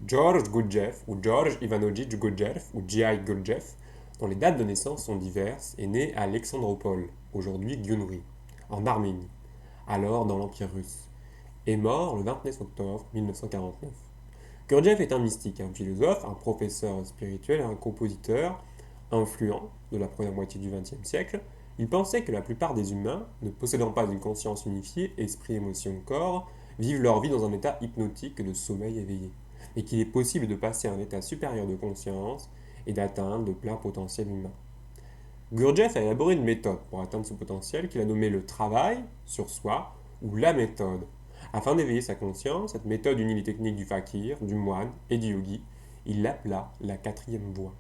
George Gurdjieff ou George Ivanovich Gurdjieff ou G.I. Gurdjieff, dont les dates de naissance sont diverses, est né à Alexandropol, aujourd'hui Gyumri, en Arménie, alors dans l'Empire russe, et mort le 29 octobre 1949. Gurdjieff est un mystique, un philosophe, un professeur spirituel et un compositeur influent de la première moitié du XXe siècle. Il pensait que la plupart des humains, ne possédant pas une conscience unifiée, esprit, émotion, corps, vivent leur vie dans un état hypnotique de sommeil éveillé, mais qu'il est possible de passer à un état supérieur de conscience et d'atteindre le plein potentiel humain. Gurdjieff a élaboré une méthode pour atteindre ce potentiel qu'il a nommé le travail sur soi ou la méthode. Afin d'éveiller sa conscience, cette méthode unit les techniques du fakir, du moine et du yogi. Il l'appela la quatrième voie.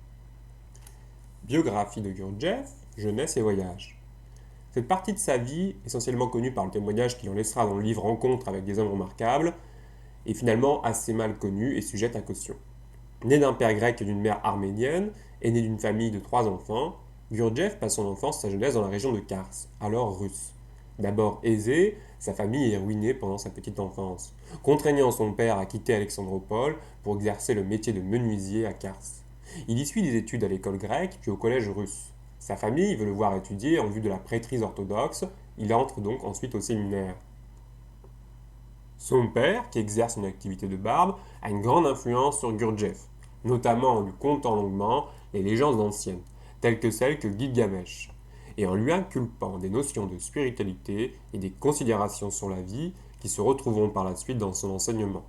Biographie de Gurdjieff, jeunesse et voyage. Cette partie de sa vie, essentiellement connue par le témoignage qu'il en laissera dans le livre Rencontre avec des hommes remarquables, est finalement assez mal connue et sujette à caution. Né d'un père grec et d'une mère arménienne, et né d'une famille de 3 enfants, Gurdjieff passe son enfance et sa jeunesse dans la région de Kars, alors russe. D'abord aisé, sa famille est ruinée pendant sa petite enfance, contraignant son père à quitter Alexandropol pour exercer le métier de menuisier à Kars. Il y suit des études à l'école grecque puis au collège russe. Sa famille veut le voir étudier en vue de la prêtrise orthodoxe, il entre donc ensuite au séminaire. Son père, qui exerce une activité de barbe, a une grande influence sur Gurdjieff, notamment en lui contant longuement les légendes anciennes, telles que celles que Gilgamesh, et en lui inculpant des notions de spiritualité et des considérations sur la vie qui se retrouveront par la suite dans son enseignement.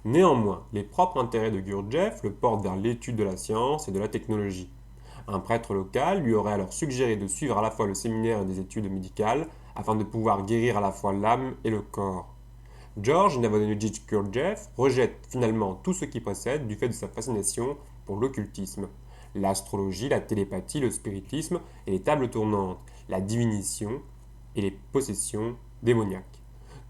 Néanmoins, les propres intérêts de Gurdjieff le portent vers l'étude de la science et de la technologie. Un prêtre local lui aurait alors suggéré de suivre à la fois le séminaire et des études médicales afin de pouvoir guérir à la fois l'âme et le corps. George Ivanovich Gurdjieff rejette finalement tout ce qu'il possède du fait de sa fascination pour l'occultisme. L'astrologie, la télépathie, le spiritisme et les tables tournantes, la divination et les possessions démoniaques.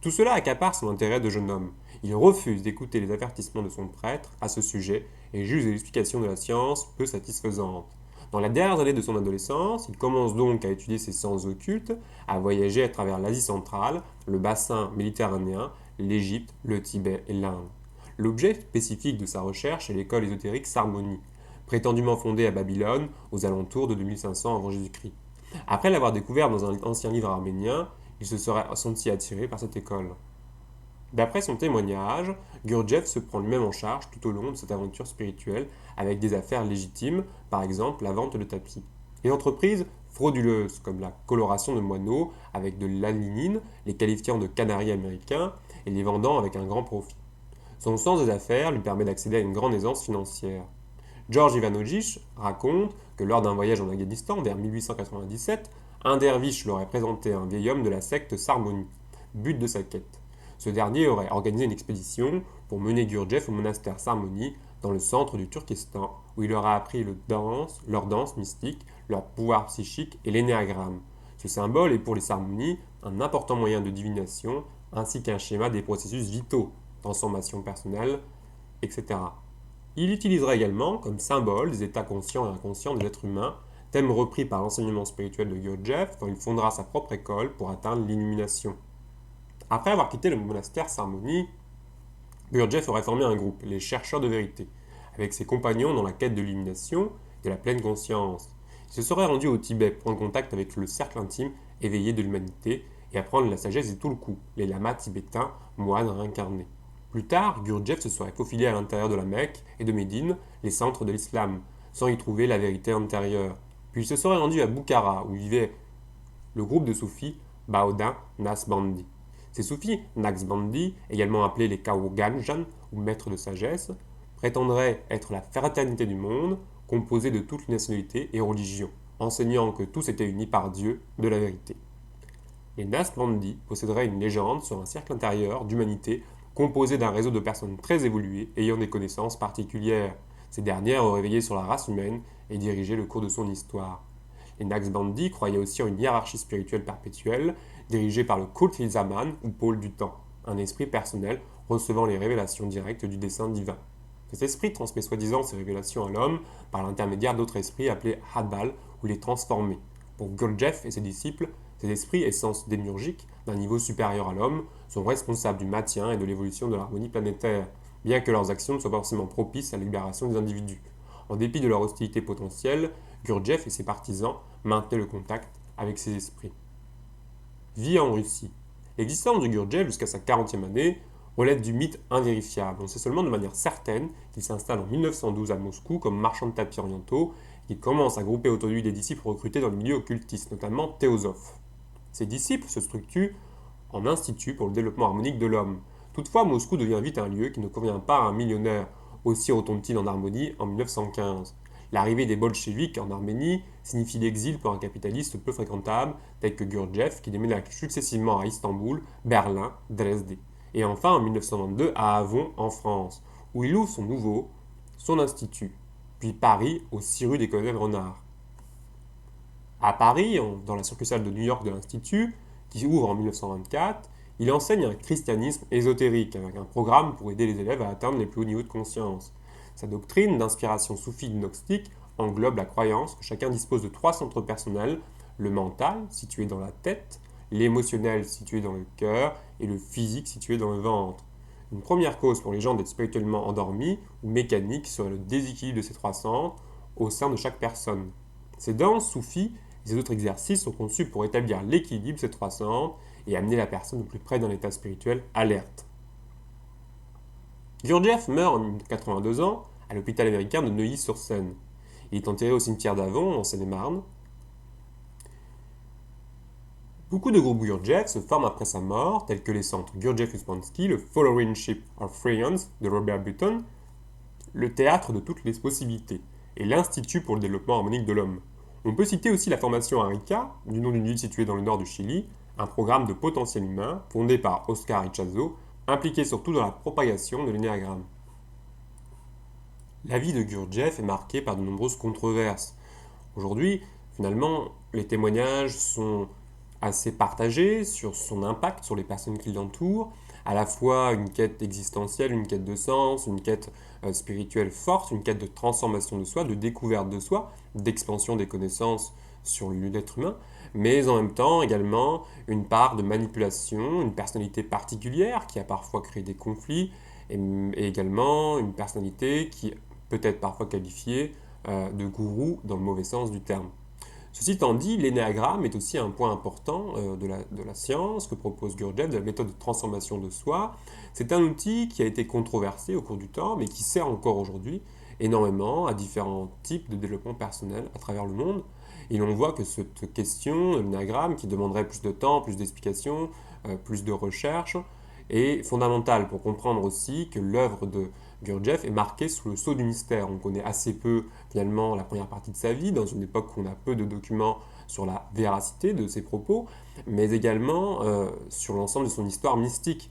Tout cela accapare son intérêt de jeune homme. Il refuse d'écouter les avertissements de son prêtre à ce sujet et juge les explications de la science peu satisfaisantes. Dans les dernières années de son adolescence, il commence donc à étudier ses sciences occultes, à voyager à travers l'Asie centrale, le bassin méditerranéen, l'Égypte, le Tibet et l'Inde. L'objet spécifique de sa recherche est l'école ésotérique Sarmonie, prétendument fondée à Babylone aux alentours de 2500 avant Jésus-Christ. Après l'avoir découvert dans un ancien livre arménien, il se serait senti attiré par cette école. D'après son témoignage, Gurdjieff se prend lui-même en charge tout au long de cette aventure spirituelle avec des affaires légitimes, par exemple la vente de tapis. Et entreprises frauduleuses comme la coloration de moineaux avec de l'alinine, les qualifiant de canaris américains et les vendant avec un grand profit. Son sens des affaires lui permet d'accéder à une grande aisance financière. George Ivanovich raconte que lors d'un voyage en Afghanistan vers 1897, un derviche leur aurait présenté un vieil homme de la secte Sarmonie, but de sa quête. Ce dernier aurait organisé une expédition pour mener Gurdjieff au monastère Sarmonie dans le centre du Turkestan, où il leur a appris leur danse mystique, leur pouvoir psychique et l'énéagramme. Ce symbole est pour les Sarmonis un important moyen de divination ainsi qu'un schéma des processus vitaux, transformation personnelle, etc. Il utilisera également comme symbole des états conscients et inconscients des êtres humains, thème repris par l'enseignement spirituel de Gurdjieff quand il fondera sa propre école pour atteindre l'illumination. Après avoir quitté le monastère Sarmonie, Gurdjieff aurait formé un groupe, les chercheurs de vérité, avec ses compagnons dans la quête de l'illumination et de la pleine conscience. Il se serait rendu au Tibet pour prendre contact avec le cercle intime éveillé de l'humanité et apprendre la sagesse des Tulku, les lamas tibétains, moines réincarnés. Plus tard, Gurdjieff se serait faufilé à l'intérieur de la Mecque et de Médine, les centres de l'islam, sans y trouver la vérité intérieure. Puis il se serait rendu à Boukhara, où vivait le groupe de soufis Baudin Nasbandi. Ces soufis Naqshbandi, également appelés les Kaoganjan ou maîtres de sagesse, prétendraient être la fraternité du monde, composée de toutes les nationalités et religions, enseignant que tous étaient unis par Dieu de la vérité. Les Naqshbandi posséderaient une légende sur un cercle intérieur d'humanité composé d'un réseau de personnes très évoluées ayant des connaissances particulières. Ces dernières auraient veillé sur la race humaine et dirigé le cours de son histoire. Les Naqshbandi croyaient aussi en une hiérarchie spirituelle perpétuelle, dirigée par le Kut Zaman ou pôle du temps, un esprit personnel recevant les révélations directes du dessein divin. Cet esprit transmet soi-disant ces révélations à l'homme par l'intermédiaire d'autres esprits appelés Hadbal ou les transformés. Pour Gurdjieff et ses disciples, ces esprits, essence démiurgique d'un niveau supérieur à l'homme, sont responsables du maintien et de l'évolution de l'harmonie planétaire. bien que leurs actions ne soient pas forcément propices à la libération des individus. En dépit de leur hostilité potentielle, Gurdjieff et ses partisans maintenaient le contact avec ces esprits. Vie en Russie. L'existence de Gurdjieff jusqu'à sa 40e année relève du mythe invérifiable. On sait seulement de manière certaine qu'il s'installe en 1912 à Moscou comme marchand de tapis orientaux et qu'il commence à grouper autour de lui des disciples recrutés dans le milieu occultiste, notamment Théosophe. Ces disciples se structurent en institut pour le développement harmonique de l'homme. Toutefois, Moscou devient vite un lieu qui ne convient pas à un millionnaire, aussi retombe-t-il en Harmonie en 1915. L'arrivée des bolcheviks en Arménie signifie l'exil pour un capitaliste peu fréquentable tel que Gurdjieff qui déménage successivement à Istanbul, Berlin, Dresde. Et enfin en 1922 à Avon en France, où il ouvre son institut, puis Paris au 6 rue des Colonels Renard. À Paris, dans la succursale de New York de l'Institut, qui ouvre en 1924, il enseigne un christianisme ésotérique, avec un programme pour aider les élèves à atteindre les plus hauts niveaux de conscience. Sa doctrine, d'inspiration soufie gnostique, englobe la croyance que chacun dispose de trois centres personnels, le mental, situé dans la tête, l'émotionnel, situé dans le cœur, et le physique, situé dans le ventre. Une première cause pour les gens d'être spirituellement endormis ou mécaniques serait le déséquilibre de ces trois centres au sein de chaque personne. Ces danses soufis et ces autres exercices sont conçus pour établir l'équilibre de ces trois centres et amener la personne au plus près d'un état spirituel alerte. Gurdjieff meurt en 82 ans à l'hôpital américain de Neuilly-sur-Seine. Il est enterré au cimetière d'Avon, en Seine-et-Marne. Beaucoup de groupes Gurdjieff se forment après sa mort, tels que les centres Gurdjieff-Uspansky, le Followership of Friends de Robert Button, le Théâtre de toutes les possibilités et l'Institut pour le développement harmonique de l'homme. On peut citer aussi la formation Arica, du nom d'une ville située dans le nord du Chili, un programme de potentiel humain fondé par Oscar Ichazo, impliqué surtout dans la propagation de l'énéagramme. La vie de Gurdjieff est marquée par de nombreuses controverses. Aujourd'hui, finalement, les témoignages sont assez partagés sur son impact sur les personnes qui l'entourent, à la fois une quête existentielle, une quête de sens, une quête spirituelle forte, une quête de transformation de soi, de découverte de soi, d'expansion des connaissances sur l'être humain, mais en même temps également une part de manipulation, une personnalité particulière qui a parfois créé des conflits, et également une personnalité qui peut être parfois qualifiée de gourou dans le mauvais sens du terme. Ceci étant dit, l'énéagramme est aussi un point important de la science que propose Gurdjieff, de la méthode de transformation de soi. C'est un outil qui a été controversé au cours du temps, mais qui sert encore aujourd'hui énormément à différents types de développement personnel à travers le monde. Et l'on voit que cette question, l'énéagramme, qui demanderait plus de temps, plus d'explications, plus de recherche, est fondamentale pour comprendre aussi que l'œuvre de Gurdjieff est marquée sous le sceau du mystère. On connaît assez peu finalement la première partie de sa vie, dans une époque où on a peu de documents sur la véracité de ses propos, mais également sur l'ensemble de son histoire mystique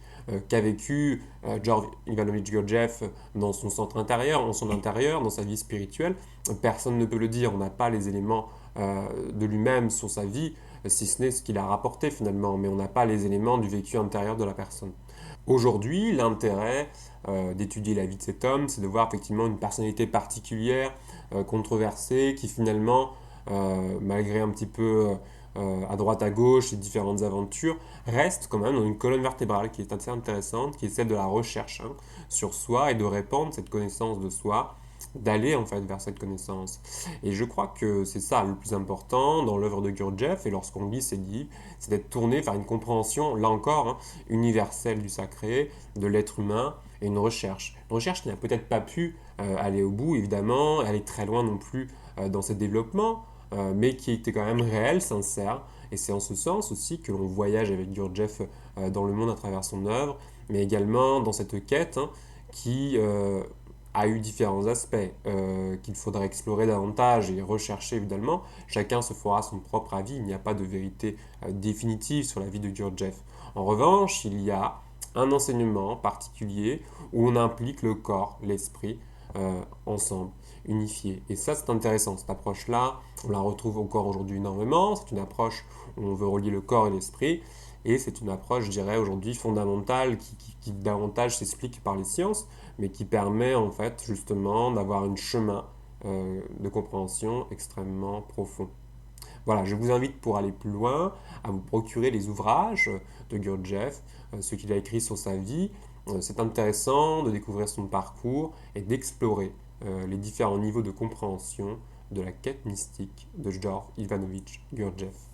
qu'a vécu George Ivanovich Gurdjieff dans son centre intérieur, dans son intérieur, dans sa vie spirituelle. Personne ne peut le dire, on n'a pas les éléments de lui-même sur sa vie, si ce n'est ce qu'il a rapporté finalement, mais on n'a pas les éléments du vécu intérieur de la personne. Aujourd'hui, l'intérêt d'étudier la vie de cet homme, c'est de voir effectivement une personnalité particulière, controversée, qui finalement, malgré un petit peu à droite à gauche et différentes aventures, reste quand même dans une colonne vertébrale qui est assez intéressante, qui est celle de la recherche sur soi et de répandre cette connaissance de soi, d'aller en fait vers cette connaissance. Et je crois que c'est ça le plus important dans l'œuvre de Gurdjieff et lorsqu'on lit ses livres, c'est d'être tourné vers une compréhension, là encore, universelle du sacré, de l'être humain et une recherche. Une recherche qui n'a peut-être pas pu aller au bout, évidemment, aller très loin non plus dans ses développements, mais qui était quand même réelle, sincère. Et c'est en ce sens aussi que l'on voyage avec Gurdjieff dans le monde à travers son œuvre, mais également dans cette quête qui a eu différents aspects qu'il faudrait explorer davantage et rechercher évidemment. Chacun se fera son propre avis, il n'y a pas de vérité définitive sur la vie de Gurdjieff. En revanche, il y a un enseignement particulier où on implique le corps, l'esprit ensemble, unifiés. Et ça, c'est intéressant. Cette approche-là, on la retrouve encore aujourd'hui énormément. C'est une approche où on veut relier le corps et l'esprit. Et c'est une approche, je dirais, aujourd'hui fondamentale qui davantage s'explique par les sciences, mais qui permet en fait justement d'avoir un chemin de compréhension extrêmement profond. Voilà, je vous invite pour aller plus loin à vous procurer les ouvrages de Gurdjieff, ce qu'il a écrit sur sa vie, C'est intéressant de découvrir son parcours et d'explorer les différents niveaux de compréhension de la quête mystique de Georges Ivanovitch Gurdjieff.